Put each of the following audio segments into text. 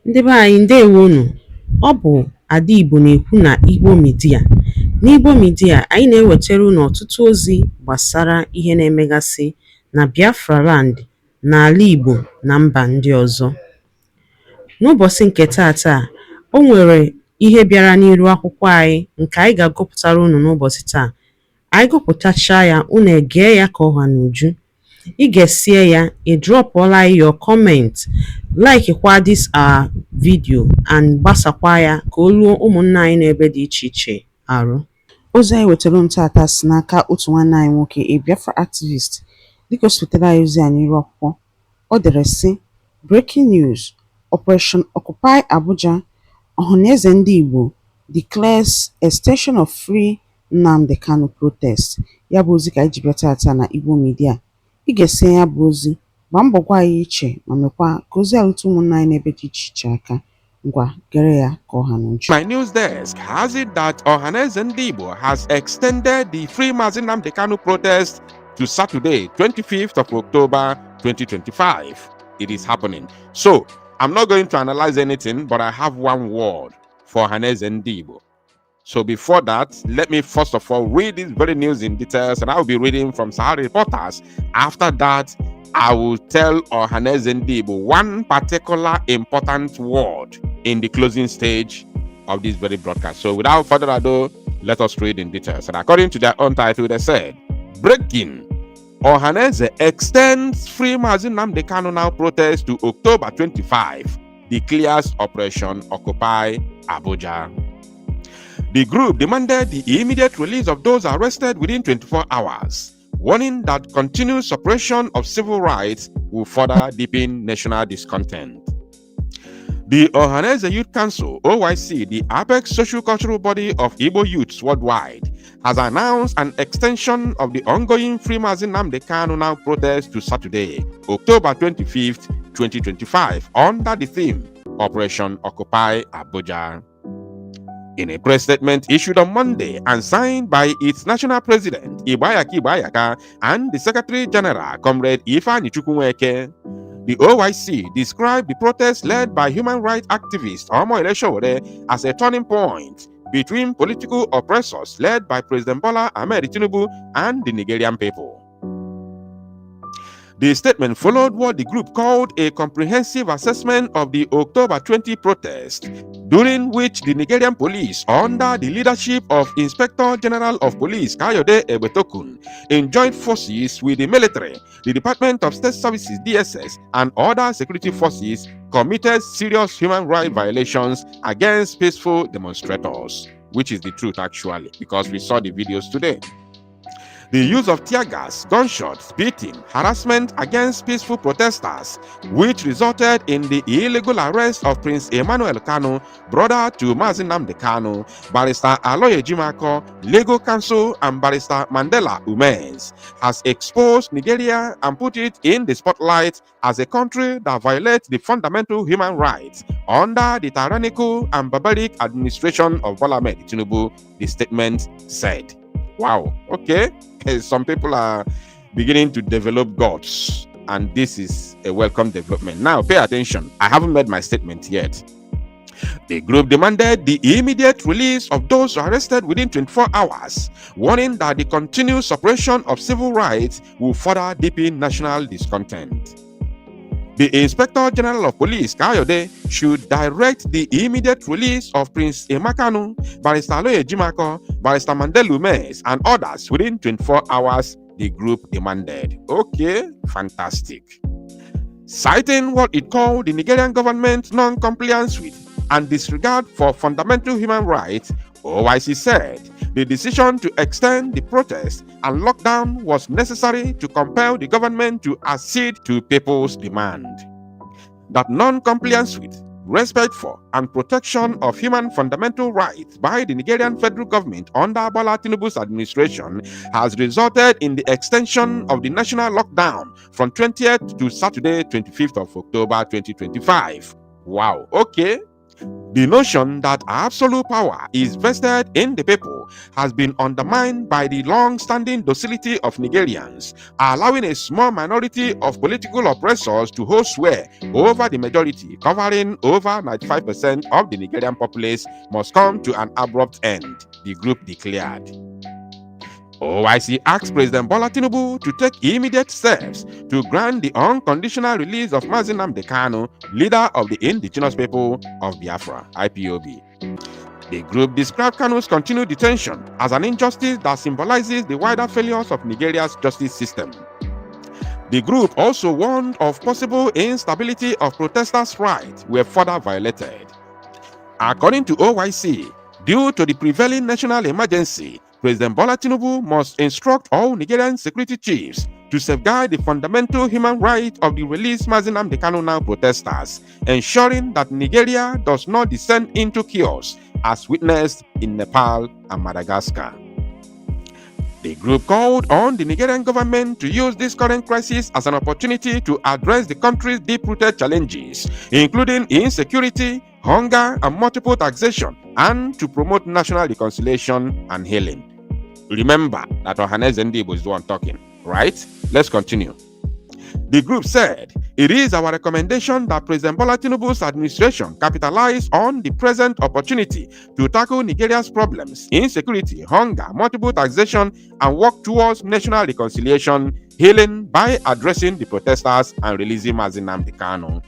Ndị be anyị ndewonu. Ọ bụ Ada Igbo na-ekwu na Igbo Media. N'Igbo Media, anyị na-ewetara unu ọtụtụ ozi gbasara ihe na-emegasị na Biafra Land, n'ala Igbo na mba ndị ọzọ. N'ụbọchị nke taata, o nwere ihe bịara n'iru akwụkwọ anyị nke anyị ga-agụpụtara unu n'ụbọchị taa. Anyị gụpụtachaa ya, unu egee ya ka ọha n'uju. Ị ga-esie ya, ị drọpụọla your comment, like kwa this our video and gbasakwa ya ka o ruo ụmụnna anyị n'ebe dị iche iche arụ. Ozi anyị wetara ntata si n'aka otu nwanne anyị nwoke, a Biafra activist. Dịka o sitere anyị ozi a n'iru akwụkwọ, o dere sị: Breaking news: Operation Occupy Abuja, Ohanaeze ndị Igbo declares extension of free Nnamdi Kanu protest. Ya bụ ozi ka anyị ji bịa tata na Igbo Media. Ị ga-esi ya bụ ozi, gbaa mbọ gwa anyị iche ma mekwa ka ozi alụta ụmụnna anyị n'ebe dị iche iche aka. Ngwa gere ya ka ọha n'uju. My news desk has it that Ohanaeze Igbo has extended the Free Nnamdi Kanu protest to Saturday, 25th of October 2025. It is happening. So, I'm not going to analyze anything, but I have one word for Ohanaeze Igbo. So before that, let me first of all read this very news in details, and I will be reading from Sahara Reporters. After that, I will tell Ohanaeze Igbo one particular important word in the closing stage of this very broadcast. So without further ado, let us read in details. And according to their own title, they said, Breaking: Ohanaeze extends Free Nnamdi Kanu now protest to October 25, declares Operation Occupy Abuja. The group demanded the immediate release of those arrested within 24 hours, warning that continued suppression of civil rights will further deepen national discontent. The Ohanaeze Youth Council, OYC, the apex social-cultural body of Igbo youths worldwide, has announced an extension of the ongoing Free Nnamdi Kanu now protest to Saturday, October 25th, 2025, under the theme Operation Occupy Abuja. In a press statement issued on Monday and signed by its national president, Ibayaka, and the Secretary General, Comrade Ifeanyi Chukwueke, the OYC described the protest led by human rights activist Ohanaeze Sowore as a turning point between political oppressors led by President Bola Ahmed Tinubu and the Nigerian people. The statement followed what the group called a comprehensive assessment of the October 20 protest, during which the Nigerian police, under the leadership of Inspector General of Police Kayode Egbetokun, joined forces with the military, the Department of State Services (DSS), and other security forces, committed serious human rights violations against peaceful demonstrators, which is the truth actually, because we saw the videos today. The use of tear gas, gunshots, beating, harassment against peaceful protesters, which resulted in the illegal arrest of Prince Emmanuel Kanu, brother to Nnamdi Kanu, Barrister Aloy Ejimako, Legal Counsel, and Barrister Mandela Umez, has exposed Nigeria and put it in the spotlight as a country that violates the fundamental human rights under the tyrannical and barbaric administration of Bola Ahmed Tinubu, the statement said. Wow, okay. Some people are beginning to develop gods, and this is a welcome development. Now, pay attention. I haven't made my statement yet. The group demanded the immediate release of those arrested within 24 hours, warning that the continued suppression of civil rights will further deepen national discontent. The Inspector General of Police, Kayode, should direct the immediate release of Prince Emakanu, Barrister Aloy Ejimako, Barrister Mandela Umez, and others within 24 hours, the group demanded. Okay, fantastic. Citing what it called the Nigerian government's non-compliance with and disregard for fundamental human rights, OIC said the decision to extend the protest and lockdown was necessary to compel the government to accede to people's demand. That non-compliance with, respect for, and protection of human fundamental rights by the Nigerian federal government under Bola Tinubu's administration has resulted in the extension of the national lockdown from 20th to Saturday, 25th of October 2025. Wow, okay. The notion that absolute power is vested in the people has been undermined by the long-standing docility of Nigerians, allowing a small minority of political oppressors to hold sway over the majority, covering over 95% of the Nigerian populace, must come to an abrupt end, the group declared. OIC asked President Bola Tinubu to take immediate steps to grant the unconditional release of Nnamdi Kanu, leader of the indigenous people of Biafra, IPOB. The group described Kanu's continued detention as an injustice that symbolizes the wider failures of Nigeria's justice system. The group also warned of possible instability of protesters' rights were further violated. According to OIC, due to the prevailing national emergency, President Bola Tinubu must instruct all Nigerian security chiefs to safeguard the fundamental human right of the released Nnamdi Kanu now protesters, ensuring that Nigeria does not descend into chaos as witnessed in Nepal and Madagascar. The group called on the Nigerian government to use this current crisis as an opportunity to address the country's deep-rooted challenges, including insecurity, hunger, and multiple taxation, and to promote national reconciliation and healing. Remember that Ohanaeze is the one talking, right? Let's continue. The group said, "It is our recommendation that President Bola Tinubu's administration capitalize on the present opportunity to tackle Nigeria's problems, insecurity, hunger, multiple taxation, and work towards national reconciliation, healing by addressing the protesters and releasing Nnamdi Kanu.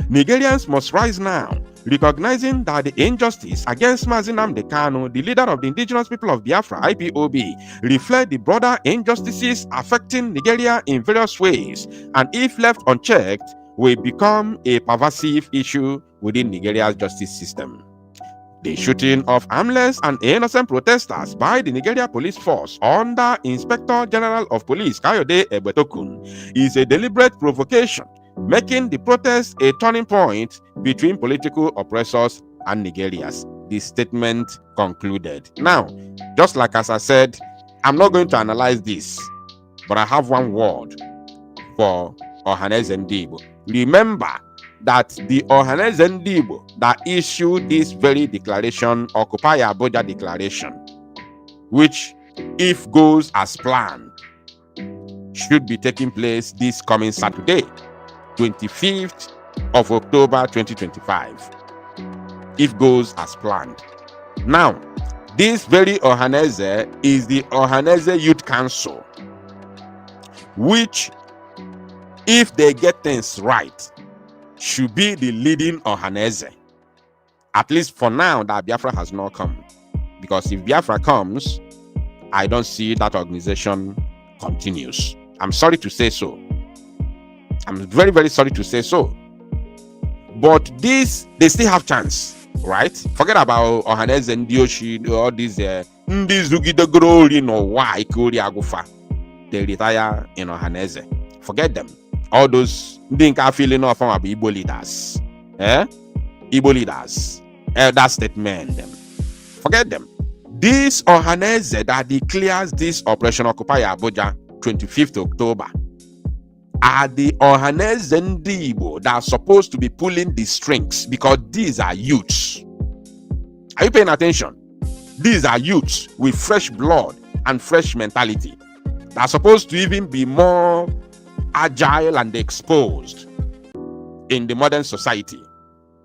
Nigerians must rise now, recognizing that the injustice against Nnamdi Kanu, the leader of the indigenous people of Biafra, IPOB, reflect the broader injustices affecting Nigeria in various ways, and if left unchecked, will become a pervasive issue within Nigeria's justice system." The shooting of harmless and innocent protesters by the Nigeria police force under Inspector General of Police Kayode Egbetokun is a deliberate provocation, making the protest a turning point between political oppressors and Nigerians, the statement concluded. Now, just like as I said, I'm not going to analyze this, but I have one word for Ohanaeze Ndigbo. Remember that the Ohanaeze Ndigbo that issued this very declaration, Occupy Abuja Declaration, which, if goes as planned, should be taking place this coming Saturday, 25th of October 2025, if goes as planned. Now, this very Ohanaeze is the Ohanaeze Youth Council, which, if they get things right, should be the leading Ohanaeze. At least for now, that Biafra has not come. Because if Biafra comes, I don't see that organization continues. I'm sorry to say so. I'm very, very sorry to say so. But this, they still have chance, right? Forget about Ohanaeze and Dioshi, all these they retire in Ohanaeze. Forget them. All those feeling of Igbo leaders. Igbo leaders. Elder statesmen, them. Forget them. This Ohanaeze that declares this Operation Occupy Abuja 25th October are the Ohanaeze Ndigbo that are supposed to be pulling the strings, because these are youths. Are you paying attention? These are youths with fresh blood and fresh mentality that are supposed to even be more agile and exposed in the modern society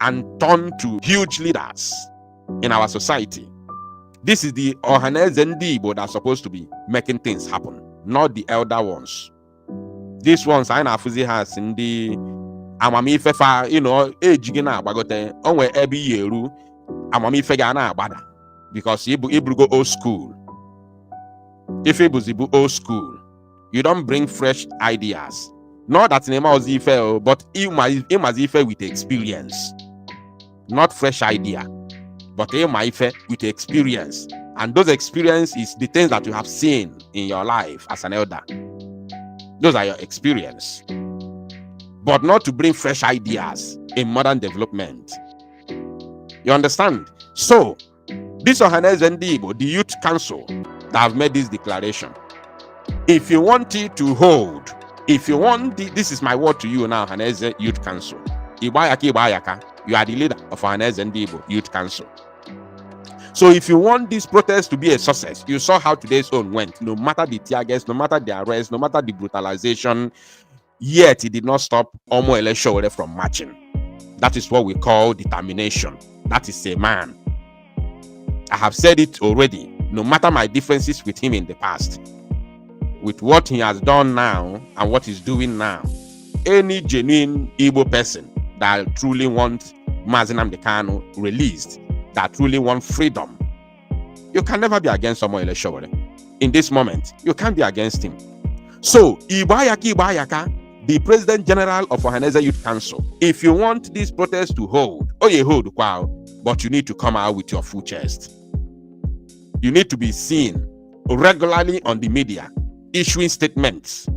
and turn to huge leaders in our society. This is the Ohanaeze Ndigbo that are supposed to be making things happen, not the elder ones. These ones I nafuzi has in the amamifefa, age na agbagote onwe ebi yeru amamife ga na agbada, because ibu go old school. If ibu old school, you don't bring fresh ideas. Not that Nema was ife, but ife with experience. Not fresh idea, but ife with experience. And those experiences is the things that you have seen in your life as an elder. Those are your experience. But not to bring fresh ideas in modern development. You understand? So, this Ohanaeze Ndigbo, the Youth Council, that have made this declaration, if you want it to hold, this is my word to you now, Ohanaeze Youth Council. Igbayaka, you are the leader of Ohanaeze Igbo Youth Council. So if you want this protest to be a success, you saw how today's own went. No matter the tear gas, no matter the arrest, no matter the brutalization, yet it did not stop Omoyele Sowore from marching. That is what we call determination. That is a man. I have said it already. No matter my differences with him in the past, with what he has done now and what he's doing now, any genuine Igbo person that truly wants Nnamdi Kanu released, that truly want freedom, you can never be against Omoyele Sowore. In this moment, you can't be against him. So, Igbayaka, the President General of Ohanaeze Youth Council, if you want this protest to hold, but you need to come out with your full chest. You need to be seen regularly on the media, issuing statements,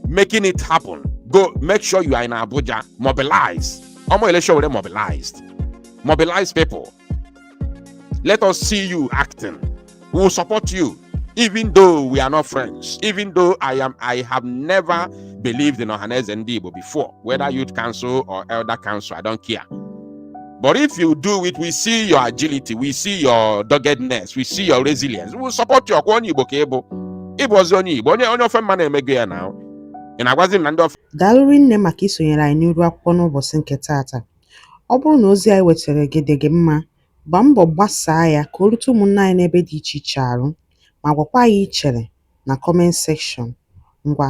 making it happen. Go, make sure you are in Abuja, mobilize. Omoyele Sowore mobilized. Mobilize people. Let us see you acting. We will support you, even though we are not friends. Even though I have never believed in Ohanaeze Igbo before, whether youth council or elder council, I don't care. But if you do it, we see your agility, we see your doggedness, we see your resilience. We will support you. Daalụ rinne maka isonyere anyị n'iru akwụkwọ n'ụbọchị nke taata. Ọ bụrụ na ozi anyị wetara gị dị gị mma, gbaa mbọ gbasaa ya ka o rute ụmụnne anyị n'ebe dị iche iche arụ, ma gwakwa anyị ichere na kọment sekshọn. Ngwa